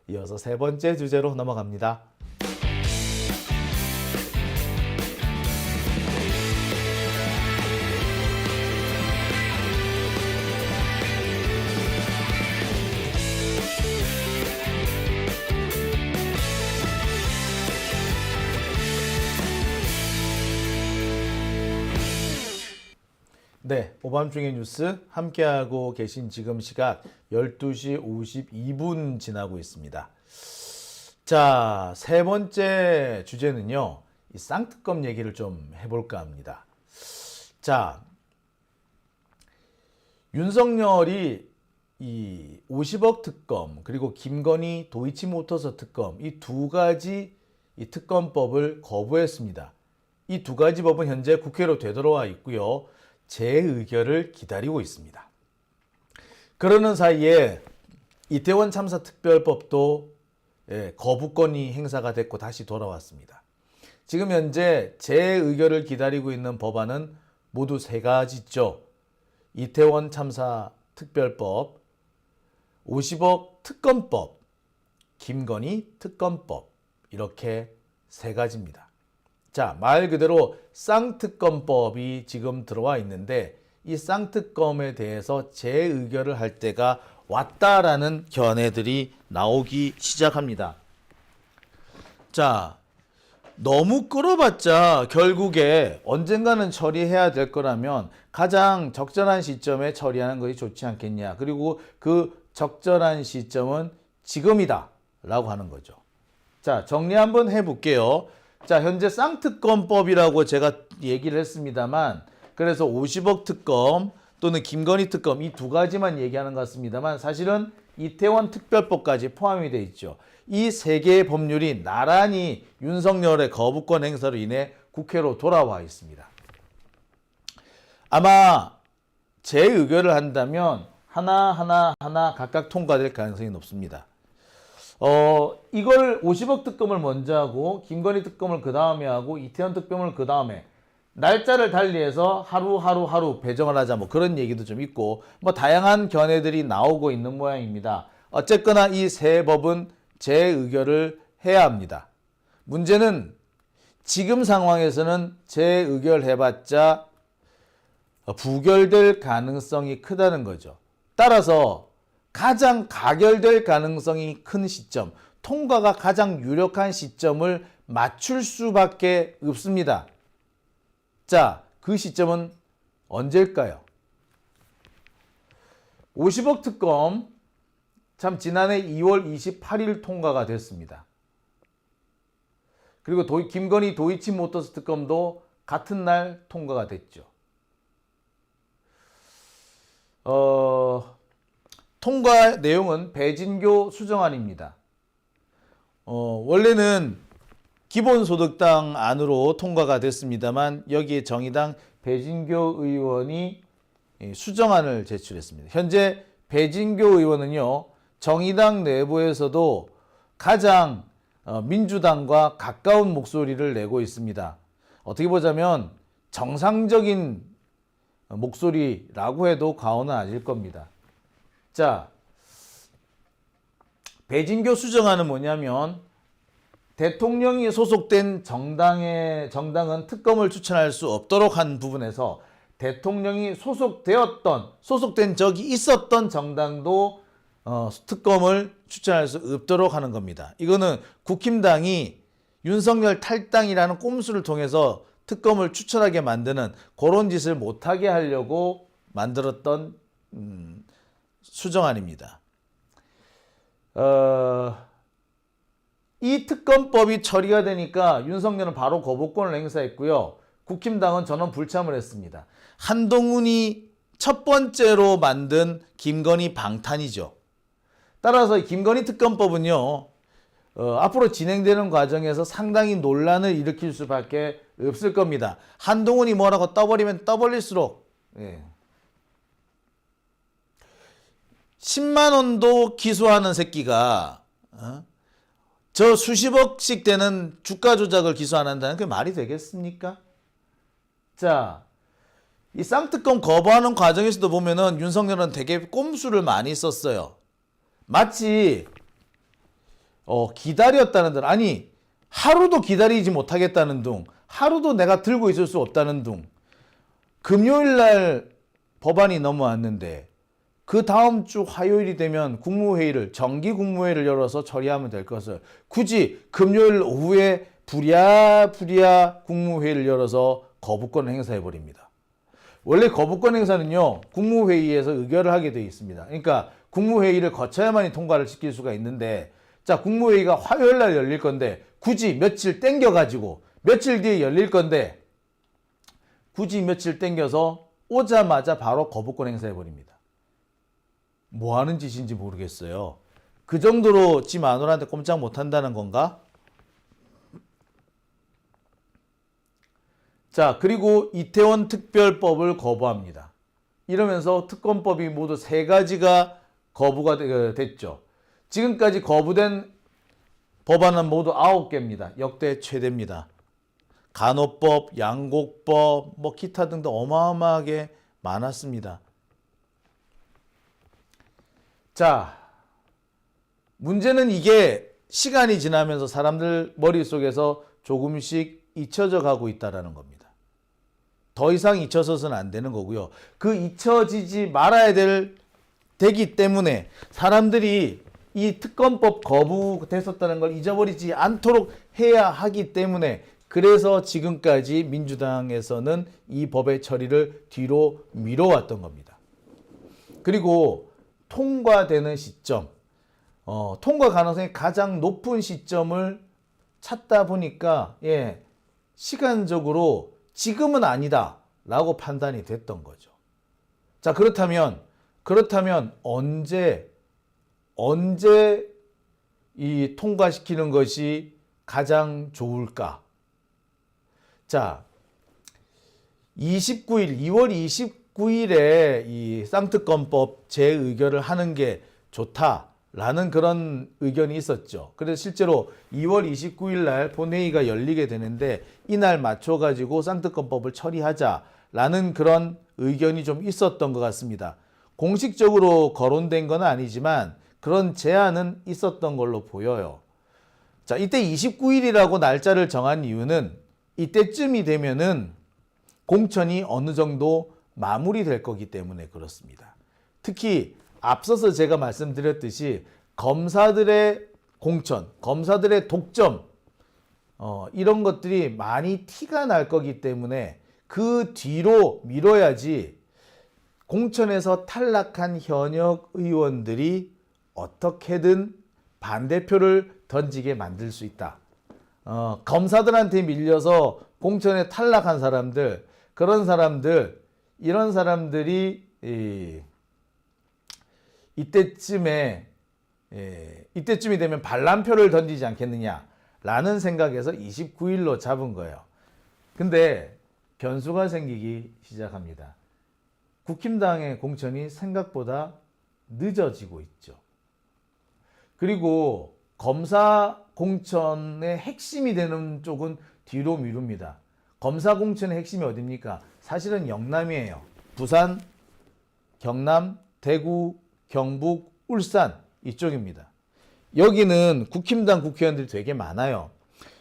이어서 세 번째 주제로 넘어갑니다. 네, 오밤중의 뉴스 함께하고 계신 지금 시각 12시 52분 지나고 있습니다. 자, 세 번째 주제는요, 이 쌍특검 얘기를 좀 해볼까 합니다. 자, 윤석열이 이 50억 특검, 그리고 김건희 도이치모터스 특검, 이 두 가지 이 특검법을 거부했습니다. 이 두 가지 법은 현재 국회로 되돌아와 있고요. 재의결을 기다리고 있습니다. 그러는 사이에 이태원 참사 특별법도 거부권이 행사가 됐고 다시 돌아왔습니다. 지금 현재 재의결을 기다리고 있는 법안은 모두 세 가지죠. 이태원 참사 특별법, 50억 특검법, 김건희 특검법, 이렇게 세 가지입니다. 자, 말 그대로 쌍특검법이 지금 들어와 있는데 이 쌍특검에 대해서 재의결을 할 때가 왔다라는 견해들이 나오기 시작합니다. 자, 너무 끌어봤자 결국에 언젠가는 처리해야 될 거라면 가장 적절한 시점에 처리하는 것이 좋지 않겠냐. 그리고 그 적절한 시점은 지금이다 라고 하는 거죠. 자, 정리 한번 해볼게요. 자, 현재 쌍특검법이라고 제가 얘기를 했습니다만, 그래서 50억 특검 또는 김건희 특검 이 두 가지만 얘기하는 것 같습니다만, 사실은 이태원 특별법까지 포함이 되어 있죠. 이 세 개의 법률이 나란히 윤석열의 거부권 행사로 인해 국회로 돌아와 있습니다. 아마 재의결을 한다면 하나 각각 통과될 가능성이 높습니다. 이걸 50억 특검을 먼저 하고 김건희 특검을 그 다음에 하고 이태원 특검을 그 다음에 날짜를 달리해서 하루 배정을 하자, 뭐 그런 얘기도 좀 있고, 뭐 다양한 견해들이 나오고 있는 모양입니다. 어쨌거나 이 세 법은 재의결을 해야 합니다. 문제는 지금 상황에서는 재의결해봤자 부결될 가능성이 크다는 거죠. 따라서 가장 가결될 가능성이 큰 시점, 통과가 가장 유력한 시점을 맞출 수밖에 없습니다. 자, 그 시점은 언제일까요? 50억 특검, 참 지난해 2월 28일 통과가 됐습니다. 그리고 김건희 도이치모터스 특검도 같은 날 통과가 됐죠. 통과 내용은 배진교 수정안입니다. 원래는 기본소득당 안으로 통과가 됐습니다만 여기에 정의당 배진교 의원이 수정안을 제출했습니다. 현재 배진교 의원은요, 정의당 내부에서도 가장 민주당과 가까운 목소리를 내고 있습니다. 어떻게 보자면 정상적인 목소리라고 해도 과언은 아닐 겁니다. 자, 배진교 수정안은 뭐냐면 대통령이 소속된 정당은 특검을 추천할 수 없도록 한 부분에서 대통령이 소속된 적이 있었던 정당도 특검을 추천할 수 없도록 하는 겁니다. 이거는 국힘당이 윤석열 탈당이라는 꼼수를 통해서 특검을 추천하게 만드는 그런 짓을 못하게 하려고 만들었던 수정안입니다. 이 특검법이 처리가 되니까 윤석열은 바로 거부권을 행사했고요. 국힘당은 전원 불참을 했습니다. 한동훈이 첫 번째로 만든 김건희 방탄이죠. 따라서 김건희 특검법은요, 앞으로 진행되는 과정에서 상당히 논란을 일으킬 수밖에 없을 겁니다. 한동훈이 뭐라고 떠버리면 떠벌릴수록 10만 원도 기소하는 새끼가 저 수십억씩 되는 주가 조작을 기소 안 한다는 게 말이 되겠습니까? 자, 이 쌍특검 거부하는 과정에서도 보면은 윤석열은 되게 꼼수를 많이 썼어요. 마치 기다렸다는 등, 아니 하루도 기다리지 못하겠다는 둥, 하루도 내가 들고 있을 수 없다는 둥. 금요일 날 법안이 넘어왔는데 그 다음 주 화요일이 되면 국무회의를, 정기 국무회의를 열어서 처리하면 될 것을 굳이 금요일 오후에 부랴부랴 국무회의를 열어서 거부권을 행사해 버립니다. 원래 거부권 행사는요, 국무회의에서 의결을 하게 되어 있습니다. 그러니까 국무회의를 거쳐야만이 통과를 시킬 수가 있는데, 자, 국무회의가 화요일 날 열릴 건데 굳이 며칠 땡겨가지고 며칠 뒤에 열릴 건데 굳이 며칠 땡겨서 오자마자 바로 거부권 행사해 버립니다. 뭐 하는 짓인지 모르겠어요. 그 정도로 지 마누라한테 꼼짝 못 한다는 건가? 자, 그리고 이태원 특별법을 거부합니다. 이러면서 특검법이 모두 3가지가 거부가 됐죠. 지금까지 거부된 법안은 모두 9개입니다. 역대 최대입니다. 간호법, 양곡법, 뭐 기타 등등 어마어마하게 많았습니다. 자, 문제는 이게 시간이 지나면서 사람들 머릿속에서 조금씩 잊혀져 가고 있다는 겁니다. 더 이상 잊혀서는 안 되는 거고요. 그 잊혀지지 말아야 되기 때문에 사람들이 이 특검법 거부됐었다는 걸 잊어버리지 않도록 해야 하기 때문에, 그래서 지금까지 민주당에서는 이 법의 처리를 뒤로 미뤄왔던 겁니다. 그리고 통과되는 시점, 통과 가능성이 가장 높은 시점을 찾다 보니까 시간적으로 지금은 아니다 라고 판단이 됐던 거죠. 자, 그렇다면 언제 이 통과시키는 것이 가장 좋을까? 자, 2월 29일에 이 쌍특검법 재의결을 하는 게 좋다라는 그런 의견이 있었죠. 그래서 실제로 2월 29일 날 본회의가 열리게 되는데 이날 맞춰가지고 쌍특검법을 처리하자라는 그런 의견이 좀 있었던 것 같습니다. 공식적으로 거론된 건 아니지만 그런 제안은 있었던 걸로 보여요. 자, 이때 29일이라고 날짜를 정한 이유는 이때쯤이 되면은 공천이 어느 정도 마무리될 거기 때문에 그렇습니다. 특히 앞서서 제가 말씀드렸듯이 검사들의 공천, 검사들의 독점, 이런 것들이 많이 티가 날 거기 때문에 그 뒤로 미뤄야지 공천에서 탈락한 현역 의원들이 어떻게든 반대표를 던지게 만들 수 있다. 검사들한테 밀려서 공천에 탈락한 사람들, 그런 사람들, 이런 사람들이 이때쯤이 되면 반란표를 던지지 않겠느냐라는 생각에서 29일로 잡은 거예요. 근데 변수가 생기기 시작합니다. 국힘당의 공천이 생각보다 늦어지고 있죠. 그리고 검사 공천의 핵심이 되는 쪽은 뒤로 미룹니다. 검사 공천의 핵심이 어디입니까? 사실은 영남이에요. 부산, 경남, 대구, 경북, 울산 이쪽입니다. 여기는 국힘당 국회의원들이 되게 많아요.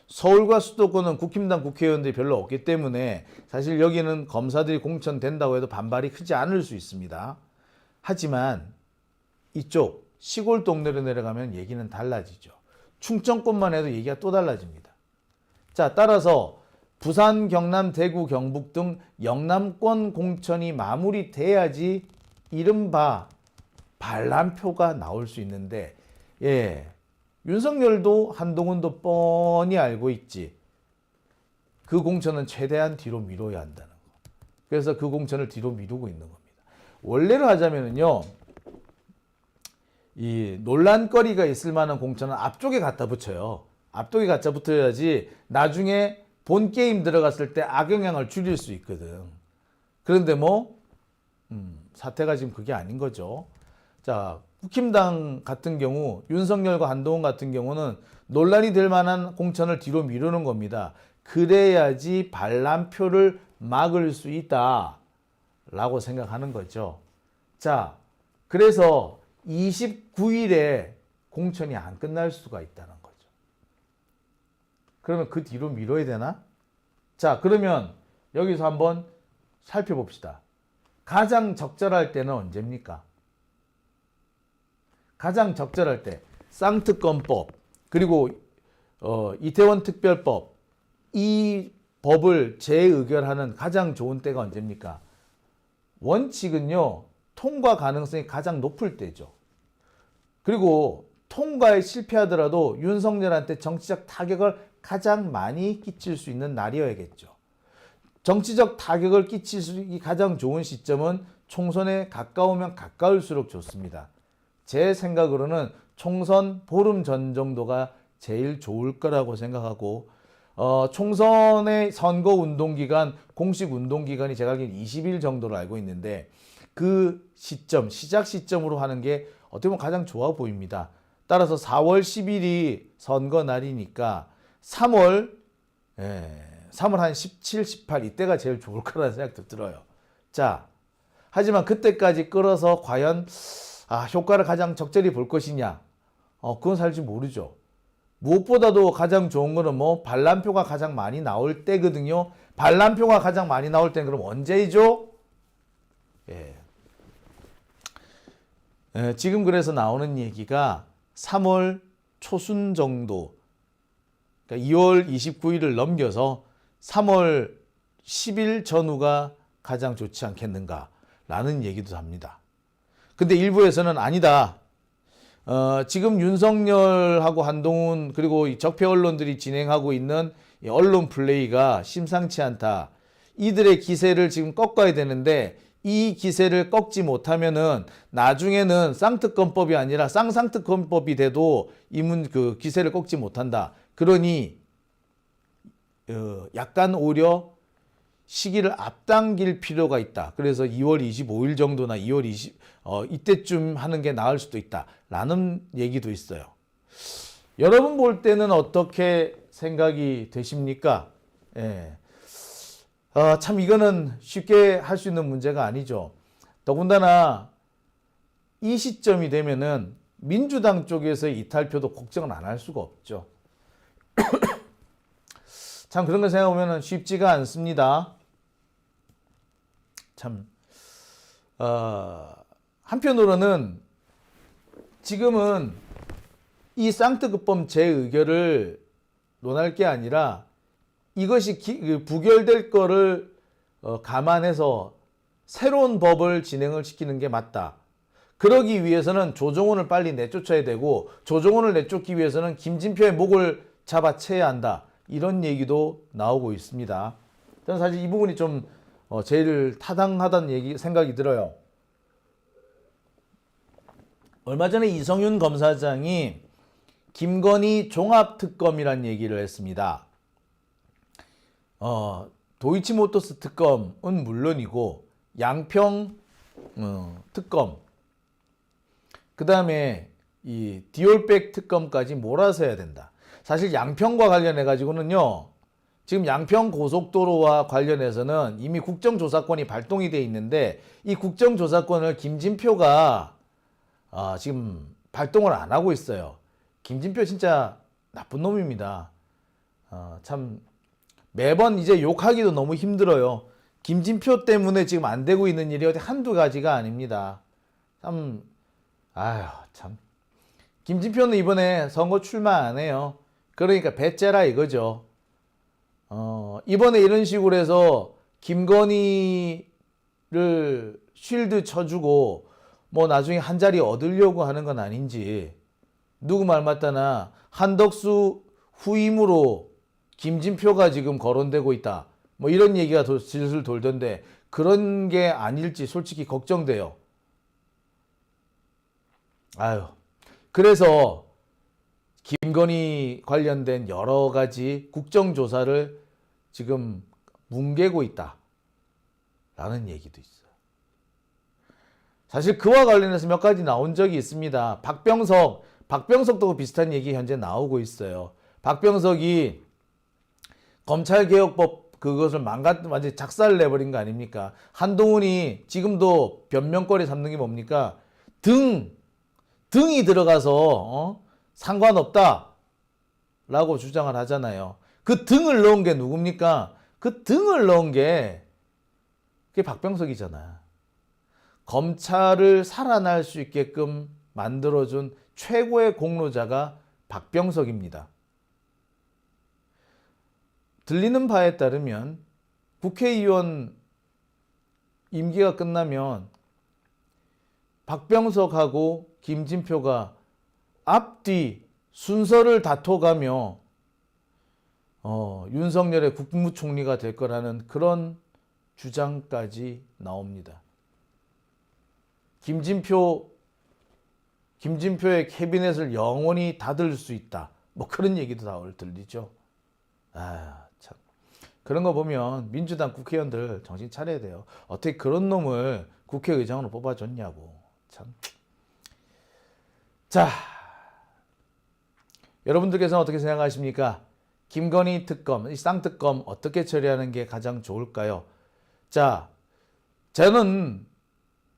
서울과 수도권은 국힘당 국회의원들이 별로 없기 때문에 사실 여기는 검사들이 공천된다고 해도 반발이 크지 않을 수 있습니다. 하지만 이쪽 시골 동네로 내려가면 얘기는 달라지죠. 충청권만 해도 얘기가 또 달라집니다. 자, 따라서 부산, 경남, 대구, 경북 등 영남권 공천이 마무리돼야지 이른바 반란표가 나올 수 있는데, 윤석열도 한동훈도 뻔히 알고 있지. 그 공천은 최대한 뒤로 미뤄야 한다는 거. 그래서 그 공천을 뒤로 미루고 있는 겁니다. 원래로 하자면은요, 이 논란거리가 있을 만한 공천은 앞쪽에 갖다 붙여요. 앞쪽에 갖다 붙어야지 나중에 본 게임 들어갔을 때 악영향을 줄일 수 있거든. 그런데 사태가 지금 그게 아닌 거죠. 자, 국힘당 같은 경우, 윤석열과 한동훈 같은 경우는 논란이 될 만한 공천을 뒤로 미루는 겁니다. 그래야지 반란표를 막을 수 있다라고 생각하는 거죠. 자, 그래서 29일에 공천이 안 끝날 수가 있다는 거죠. 그러면 그 뒤로 미뤄야 되나? 자, 그러면 여기서 한번 살펴봅시다. 가장 적절할 때는 언제입니까? 가장 적절할 때 쌍특검법 그리고 이태원 특별법 이 법을 재의결하는 가장 좋은 때가 언제입니까? 원칙은요, 통과 가능성이 가장 높을 때죠. 그리고 통과에 실패하더라도 윤석열한테 정치적 타격을 가장 많이 끼칠 수 있는 날이어야겠죠. 정치적 타격을 끼칠 수 있는 가장 좋은 시점은 총선에 가까우면 가까울수록 좋습니다. 제 생각으로는 총선 보름 전 정도가 제일 좋을 거라고 생각하고 총선의 선거 운동기간, 공식 운동기간이 제가 알기로는 20일 정도로 알고 있는데 그 시점, 시작 시점으로 하는 게 어떻게 보면 가장 좋아 보입니다. 따라서 4월 10일이 선거 날이니까 3월 한 17, 18 이때가 제일 좋을 거라는 생각도 들어요. 자, 하지만 그때까지 끌어서 과연 효과를 가장 적절히 볼 것이냐? 그건 사실 모르죠. 무엇보다도 가장 좋은 거는 뭐 반란표가 가장 많이 나올 때거든요. 반란표가 가장 많이 나올 때는 그럼 언제이죠? 지금 그래서 나오는 얘기가 3월 초순 정도, 그러니까 2월 29일을 넘겨서 3월 10일 전후가 가장 좋지 않겠는가라는 얘기도 합니다. 근데 일부에서는 아니다. 지금 윤석열하고 한동훈 그리고 이 적폐 언론들이 진행하고 있는 언론 플레이가 심상치 않다. 이들의 기세를 지금 꺾어야 되는데 이 기세를 꺾지 못하면은 나중에는 쌍특검법이 아니라 쌍쌍특검법이 돼도 그 기세를 꺾지 못한다. 그러니 약간 오히려 시기를 앞당길 필요가 있다. 그래서 2월 25일 정도나 2월 20이때쯤 하는 게 나을 수도 있다라는 얘기도 있어요. 여러분 볼 때는 어떻게 생각이 되십니까? 참 이거는 쉽게 할 수 있는 문제가 아니죠. 더군다나 이 시점이 되면은 민주당 쪽에서의 이탈표도 걱정을 안 할 수가 없죠. 참 그런 걸 생각해보면 쉽지가 않습니다. 참 한편으로는 지금은 이 쌍특검법 재의결을 논할 게 아니라 이것이 부결될 거를 감안해서 새로운 법을 진행을 시키는 게 맞다. 그러기 위해서는 조정훈을 빨리 내쫓아야 되고 조정훈을 내쫓기 위해서는 김진표의 목을 잡아채야 한다. 이런 얘기도 나오고 있습니다. 저는 사실 이 부분이 좀 제일 타당하다는 생각이 들어요. 얼마 전에 이성윤 검사장이 김건희 종합특검이란 얘기를 했습니다. 도이치모터스 특검은 물론이고 양평 특검, 그 다음에 이 디올백 특검까지 몰아서 해야 된다. 사실 양평과 관련해 가지고는요, 지금 양평 고속도로와 관련해서는 이미 국정조사권이 발동이 돼 있는데 이 국정조사권을 김진표가 지금 발동을 안 하고 있어요. 김진표 진짜 나쁜 놈입니다. 참 매번 이제 욕하기도 너무 힘들어요. 김진표 때문에 지금 안 되고 있는 일이 어디 한두 가지가 아닙니다. 참 김진표는 이번에 선거 출마 안 해요. 그러니까 배째라 이거죠. 이번에 이런 식으로 해서 김건희를 쉴드 쳐주고 뭐 나중에 한 자리 얻으려고 하는 건 아닌지, 누구 말 맞다나 한덕수 후임으로 김진표가 지금 거론되고 있다. 뭐 이런 얘기가 슬슬 돌던데 그런 게 아닐지 솔직히 걱정돼요. 그래서 김건희 관련된 여러 가지 국정조사를 지금 뭉개고 있다라는 얘기도 있어요. 사실 그와 관련해서 몇 가지 나온 적이 있습니다. 박병석도 비슷한 얘기 현재 나오고 있어요. 박병석이 검찰개혁법 그것을 완전히 작살을 내버린 거 아닙니까? 한동훈이 지금도 변명거리 삼는 게 뭡니까? 등이 들어가서 상관없다 라고 주장을 하잖아요. 그 등을 넣은 게 누굽니까? 그 등을 넣은 게 그게 박병석이잖아. 검찰을 살아날 수 있게끔 만들어준 최고의 공로자가 박병석입니다. 들리는 바에 따르면 국회의원 임기가 끝나면 박병석하고 김진표가 앞뒤 순서를 다퉈가며 윤석열의 국무총리가 될 거라는 그런 주장까지 나옵니다. 김진표의 캐비넷을 영원히 닫을 수 있다. 뭐 그런 얘기도 다 들리죠. 참. 그런 거 보면 민주당 국회의원들 정신 차려야 돼요. 어떻게 그런 놈을 국회의장으로 뽑아줬냐고. 참. 자, 여러분들께서는 어떻게 생각하십니까? 김건희 특검, 이 쌍특검 어떻게 처리하는 게 가장 좋을까요? 자, 저는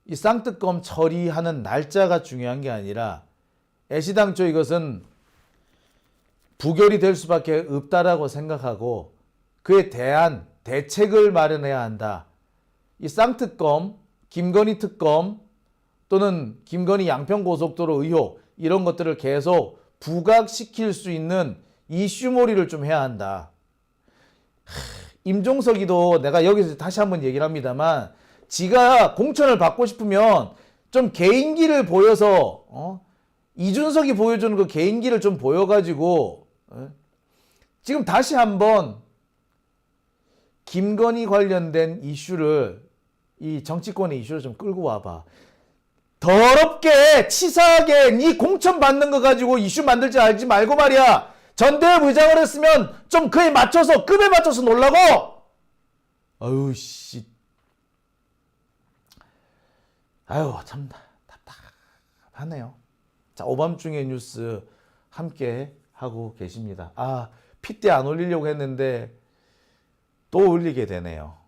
이 쌍특검 처리하는 날짜가 중요한 게 아니라 애시당초 이것은 부결이 될 수밖에 없다라고 생각하고 그에 대한 대책을 마련해야 한다. 이 쌍특검, 김건희 특검 또는 김건희 양평고속도로 의혹 이런 것들을 계속 부각시킬 수 있는 이슈몰이를 좀 해야 한다. 임종석이도 내가 여기서 다시 한번 얘기를 합니다만 지가 공천을 받고 싶으면 좀 개인기를 보여서 이준석이 보여주는 그 개인기를 좀 보여가지고 지금 다시 한번 김건희 관련된 이슈를 이 정치권의 이슈를 좀 끌고 와봐. 더럽게 치사하게 네 공천 받는 거 가지고 이슈 만들지 알지 말고 말이야. 전대협 의장을 했으면 좀 그에 맞춰서 급에 맞춰서 놀라고. 아유 씨. 아유 참 답답하네요. 자, 오밤중의 뉴스 함께 하고 계십니다. 핏대 안 올리려고 했는데 또 올리게 되네요.